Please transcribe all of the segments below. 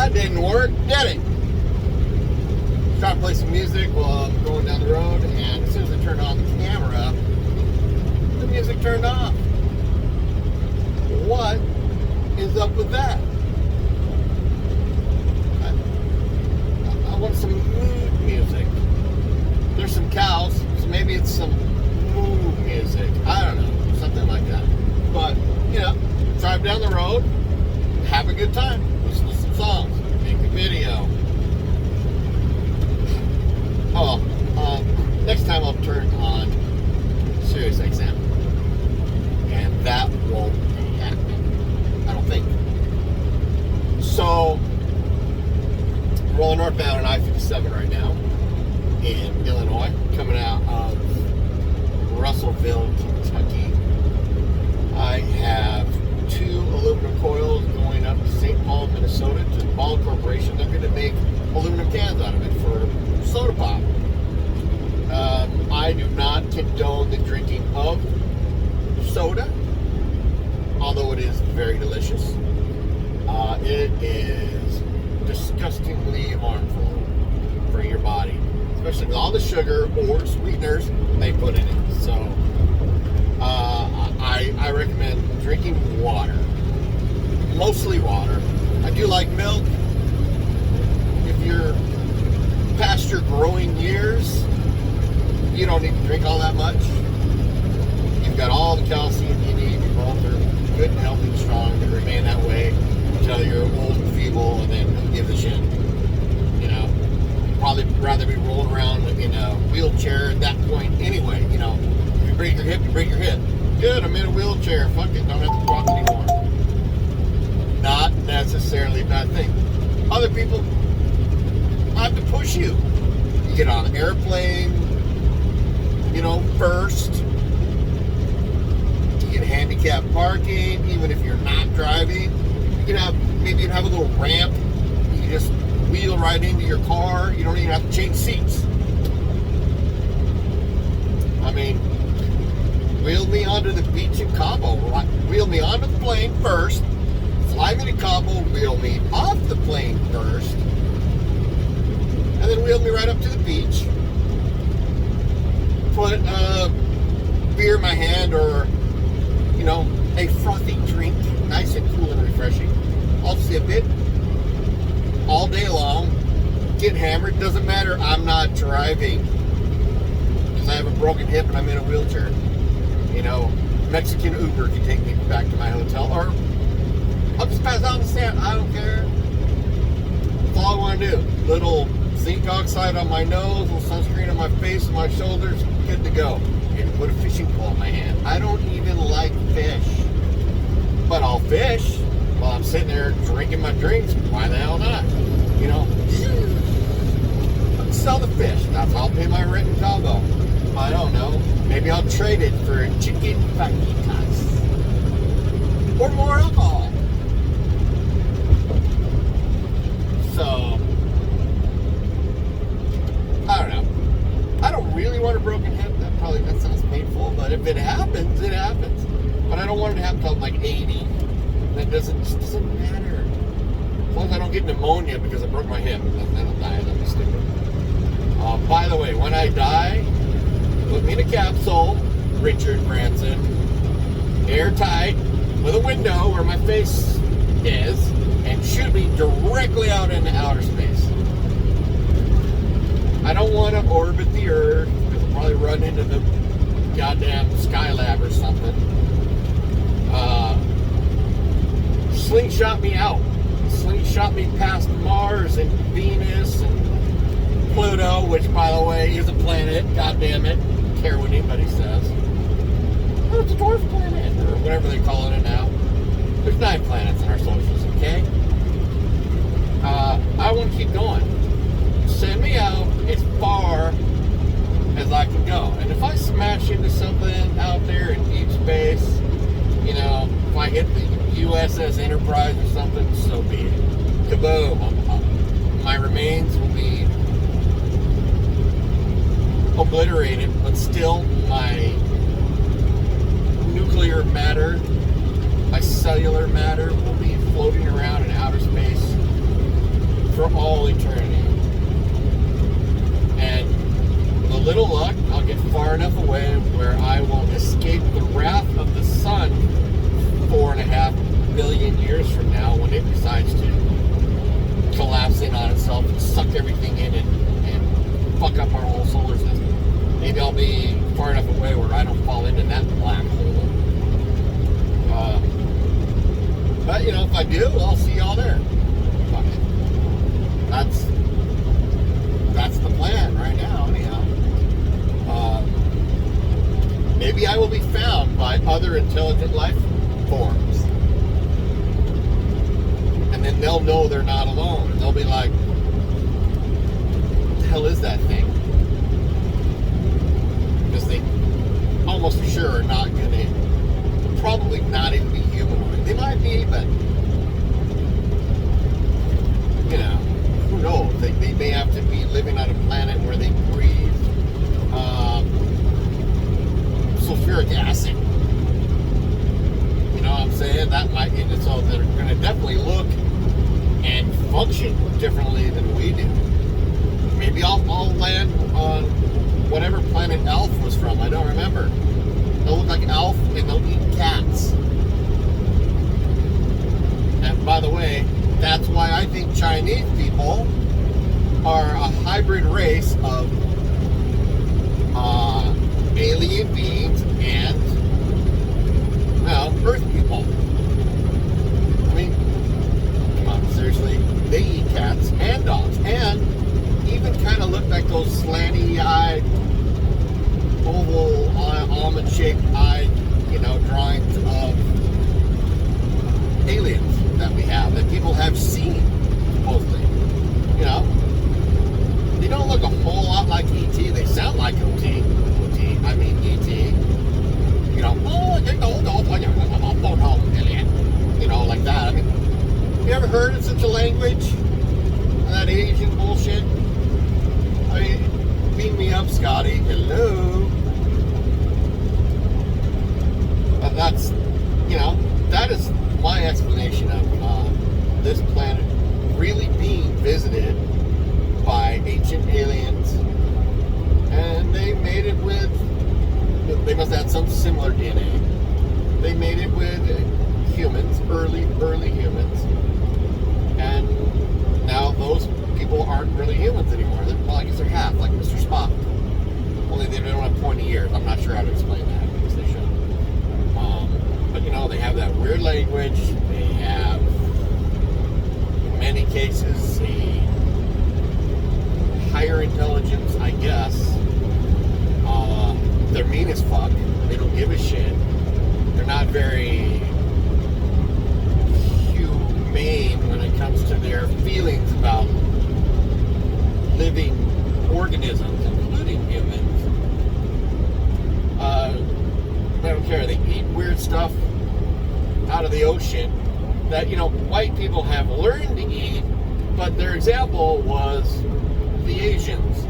That didn't work, did it? Trying to play some music while I'm going down the road, and as soon as I turned on the camera, the music turned off. What is up with that? I want some mood music. There's some cows, so maybe it's some mood music. I don't know, something like that. But, you know, drive down the road, have a good time, listen to some songs, make a video. Oh, next time I'll turn on Sirius XM, and that won't be happening, I don't think. So, rolling northbound on I-57 right now in Illinois, coming out of Russellville, Kentucky. I have 2 aluminum coils going up to St. Paul, Minnesota, to Ball Corporation. They're going to make aluminum cans out of it for soda pop. I do not condone the drinking of soda, although it is very delicious. It is disgustingly harmful for your body, especially with all the sugar or sweeteners they put in it. So I recommend drinking water, mostly water. I do like milk. If you're past your growing years, you don't need to drink all that much. You've got all the calcium you need. Your bones are good and healthy and strong to remain that way until you're old and feeble, and then who gives a shit? You know, probably rather be rolling around in a wheelchair at that point anyway. You know, if you break your hip, you break your hip. Good, I'm in a wheelchair. Fuck it, don't have to walk anymore. Not necessarily a bad thing. Other people have to push you. You get on an airplane, you know, first. You get handicapped parking, even if you're not driving. You can have, maybe you have a little ramp. You can just wheel right into your car. You don't even have to change seats. I mean, wheel me onto the beach in Cabo. Wheel me onto the plane first. Fly me to Cabo. Wheel me off the plane first. And then wheel me right up to the beach. Put a beer in my hand, or, you know, a frothy drink, nice and cool and refreshing. I'll sip it all day long. Get hammered. Doesn't matter. I'm not driving because I have a broken hip and I'm in a wheelchair. You know, Mexican Uber can take me back to my hotel, or I'll just pass out and stand. I don't care. That's all I want to do. Little zinc oxide on my nose, little sunscreen on my face and my shoulders, good to go. And put a fishing pole in my hand. I don't even like fish, but I'll fish while I'm sitting there drinking my drinks. Why the hell not? You know, sell the fish. That's how I'll pay my rent in Cabo. I don't know. Maybe I'll trade it for chicken fajitas or more alcohol. So, I don't know. I don't really want a broken hip. That sounds painful, but if it happens, it happens. But I don't want it to happen until I'm like 80. That doesn't matter. As long as I don't get pneumonia because I broke my hip, then I'll die. That'll be stupid. By the way, when I die, put me in a capsule, Richard Branson, airtight, with a window where my face is, and shoot me directly out into outer space. I don't want to orbit the Earth, because I'll probably run into the goddamn Skylab or something. Slingshot me out. Slingshot me past Mars and Venus and Pluto, which, by the way, is a planet. God damn it. Don't care what anybody says. Oh, it's a dwarf planet, or whatever they're calling it now. There's 9 planets in our solar system, okay? I want to keep going. Send me out as far as I can go. And if I smash into something out there in deep space, you know, if I hit the USS Enterprise or something, so be it. Kaboom. My remains will be obliterated, but still my nuclear matter, my cellular matter will be floating around in outer space far enough away where I don't fall into that black hole. But you know, if I do, I'll see y'all there. Fuck it. That's the plan right now, anyhow. Maybe I will be found by other intelligent life forms. And then they'll know they're not alone. And they'll be like, what the hell is that thing? Because they almost for sure are not going to, probably not even be humanoid. They might be, but, you know, who knows? They may have to be living on a planet where they breathe sulfuric acid. You know what I'm saying? That might, and so they're going to definitely look and function differently than we do. Maybe I'll land on whatever planet Alf was from. I don't remember. They'll look like Alf and they'll eat cats. And by the way, that's why I think Chinese people are a hybrid race of alien beings and, well, Earth people. I mean, come on, seriously. They eat cats and dogs and even kind of look like those slanty-eyed, oval, almond-shaped eyed, you know, drawings of aliens that we have, that people have seen, supposedly. You know, they don't look a whole lot like E.T. They sound like O.T. I mean E.T. You know, you know, like that. I mean, you ever heard of such a language? That Asian bullshit? I mean, beam me up, Scotty. Hello. But that's, you know, that is my explanation of this planet really being visited by ancient aliens, and they made it with, they must have had some similar DNA. They made it with humans, early humans, and now those people aren't really humans anymore. Well, I guess they're half, like Mr. Spock. Only they don't have pointy ears. I'm not sure how to explain that, because they should. But you know, they have that weird language. They have, in many cases, a higher intelligence, I guess. They're mean as fuck. They don't give a shit. They're not very humane when it comes to their feelings about living organisms, including humans. They don't care. They eat weird stuff out of the ocean that, you know, white people have learned to eat, but their example was the Asians.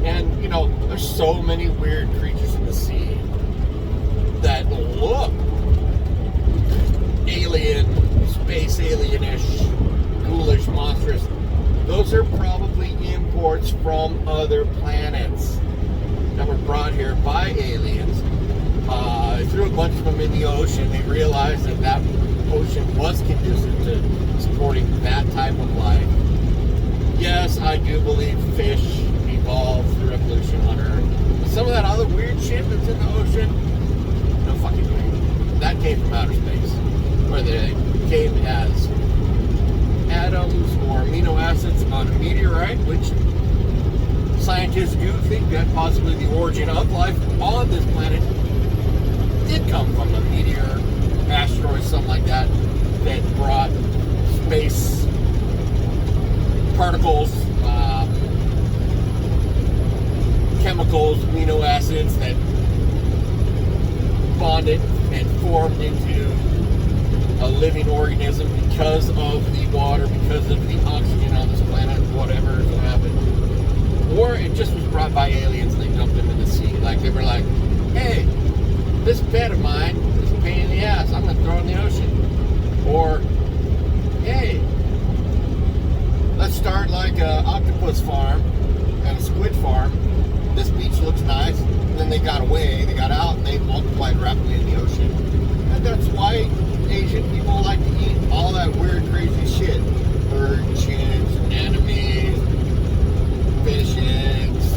And, you know, there's so many weird creatures in the sea that look alien, space alienish, ghoulish, monstrous. Those are probably imports from other planets that were brought here by aliens. They threw a bunch of them in the ocean. They realized that that ocean was conducive to supporting that type of life. Yes, I do believe fish evolved through evolution on Earth. But some of that other weird shit that's in the ocean, no fucking way. That came from outer space, where they came as atoms or amino acids on a meteorite, which scientists do think that possibly the origin of life on this planet did come from a meteor, asteroid, something like that, that brought space particles, chemicals, amino acids that bonded and formed into a living organism because of the water, because of the oxygen on this planet, whatever is what happened. Or it just was brought by aliens and they dumped them in the sea. Like they were like, hey, this pet of mine is a pain in the ass, I'm going to throw it in the ocean. Or, hey, let's start like an octopus farm and a squid farm. This beach looks nice. And then they got away, they got out, and they multiplied rapidly in the ocean. And that's why Asian people like to eat all that weird, crazy shit. Bird chins, anemones, fish eggs,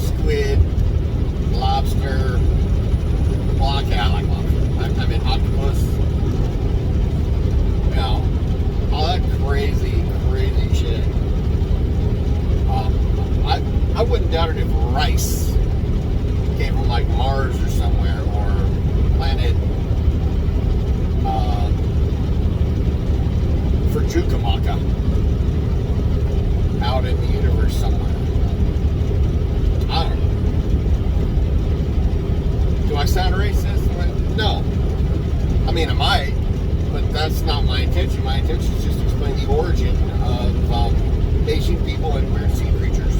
squid, rice came from like Mars or somewhere, or planet Jukamaka out in the universe somewhere. I don't know. Do I sound racist? No. I mean, I might, but that's not my intention. My intention is just to explain the origin of Asian people and weird sea creatures.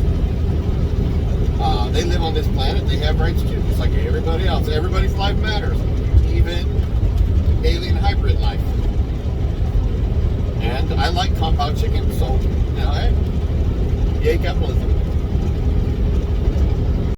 They live on this planet. They have rights too, just like everybody else. Everybody's life matters, even alien hybrid life. And I like compound chicken, so, hey, yay capitalism.